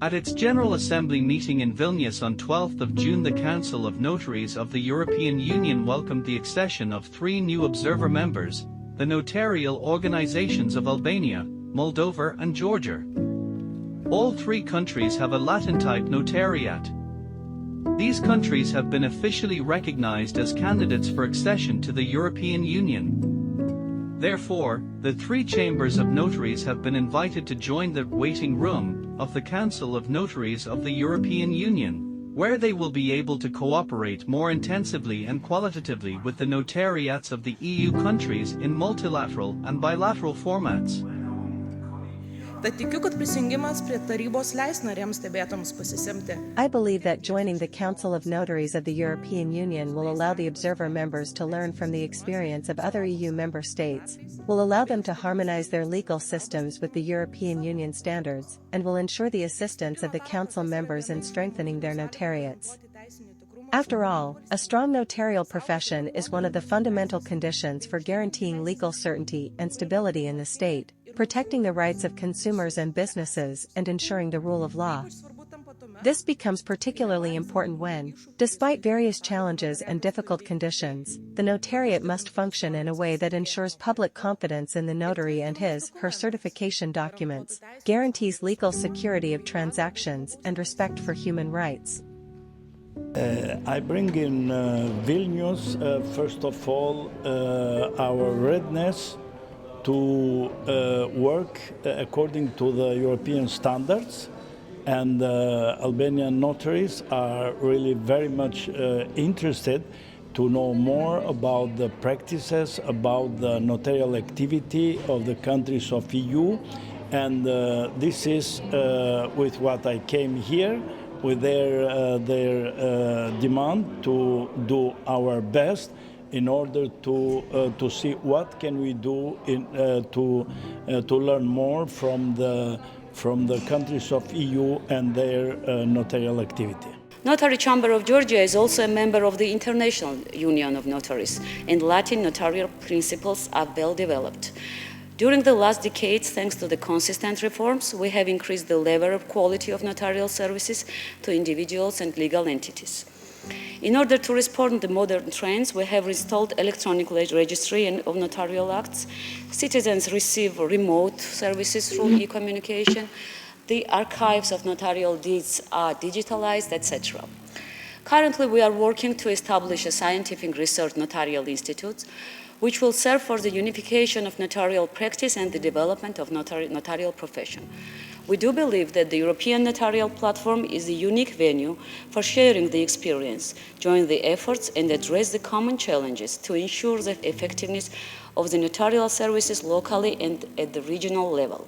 At its General Assembly meeting in Vilnius on 12 June, the Council of Notaries of the European Union welcomed the accession of 3 new observer members, the notarial organizations of Albania, Moldova and Georgia. All 3 countries have a Latin-type notariat. These countries have been officially recognized as candidates for accession to the European Union. Therefore, the 3 chambers of notaries have been invited to join the waiting room of the Council of Notaries of the European Union, where they will be able to cooperate more intensively and qualitatively with the notariats of the EU countries in multilateral and bilateral formats. I believe that joining the Council of Notaries of the European Union will allow the observer members to learn from the experience of other EU member states, will allow them to harmonize their legal systems with the European Union standards, and will ensure the assistance of the Council members in strengthening their notariats. After all, a strong notarial profession is one of the fundamental conditions for guaranteeing legal certainty and stability in the state, protecting the rights of consumers and businesses, and ensuring the rule of law. This becomes particularly important when, despite various challenges and difficult conditions, the notariat must function in a way that ensures public confidence in the notary and his/her certification documents, guarantees legal security of transactions and respect for human rights. I bring in Vilnius, first of all, our readiness to work according to the European standards, and Albanian notaries are really very much interested to know more about the practices, about the notarial activity of the countries of EU, and this is with what I came here, with their demand to do our best in order to see what can we do to learn more from the countries of EU and their notarial activity. Notary Chamber of Georgia is also a member of the International Union of Notaries, and Latin notarial principles are well developed. During the last decades, thanks to the consistent reforms, we have increased the level of quality of notarial services to individuals and legal entities. In order to respond to modern trends, we have installed electronic registry of notarial acts. Citizens receive remote services through e-communication. The archives of notarial deeds are digitalized, etc. Currently, we are working to establish a scientific research notarial institute, which will serve for the unification of notarial practice and the development of notarial profession. We do believe that the European Notarial Platform is a unique venue for sharing the experience, join the efforts, and address the common challenges to ensure the effectiveness of the notarial services locally and at the regional level.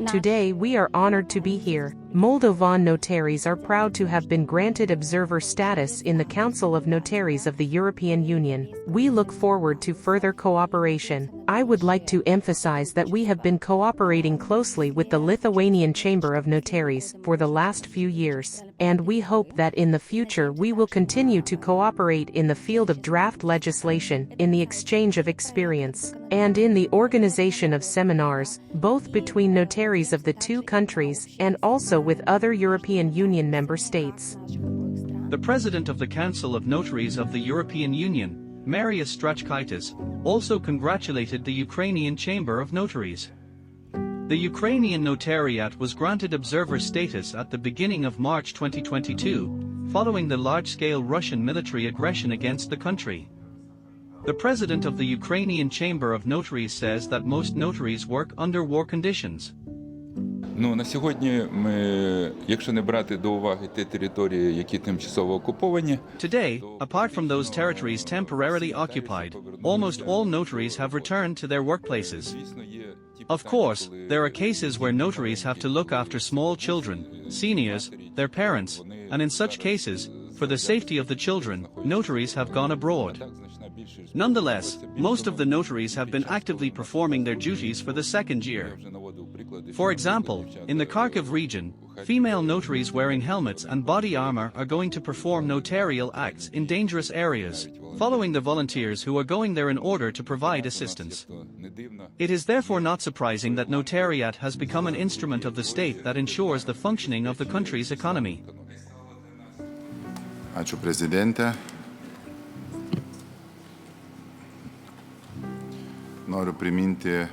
Today we are honored to be here. Moldovan notaries are proud to have been granted observer status in the Council of Notaries of the European Union. We look forward to further cooperation. I would like to emphasize that we have been cooperating closely with the Lithuanian Chamber of Notaries for the last few years, and we hope that in the future we will continue to cooperate in the field of draft legislation, in the exchange of experience, and in the organization of seminars, both between notaries of the 2 countries and also with other European Union member states. The President of the Council of Notaries of the European Union, Marius Strachkaitis, also congratulated the Ukrainian Chamber of Notaries. The Ukrainian notariat was granted observer status at the beginning of March 2022, following the large-scale Russian military aggression against the country. The President of the Ukrainian Chamber of Notaries says that most notaries work under war conditions. На сьогодні ми, якщо не брати до уваги ті території, які тимчасово окуповані. Today, apart from those territories temporarily occupied, almost all notaries have returned to their workplaces. Of course, there are cases where notaries have to look after small children, seniors, their parents, and in such cases, for the safety of the children, notaries have gone abroad. Nonetheless, most of the notaries have been actively performing their duties for the 2nd year. For example, in the Kharkiv region, female notaries wearing helmets and body armor are going to perform notarial acts in dangerous areas. following the volunteers who are going there in order to provide assistance. It is therefore not surprising that notariat has become an instrument of the state that ensures the functioning of the country's economy. Ačiū prezidente. Noriu priminti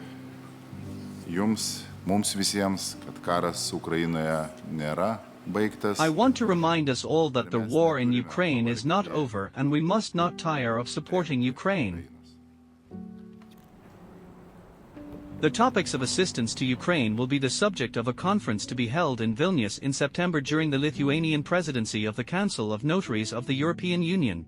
jums, mums visiems, kad karas Ukrainoje nėra baigtas. I want to remind us all that the war in Ukraine is not over and we must not tire of supporting Ukraine. The topics of assistance to Ukraine will be the subject of a conference to be held in Vilnius in September during the Lithuanian presidency of the Council of Notaries of the European Union.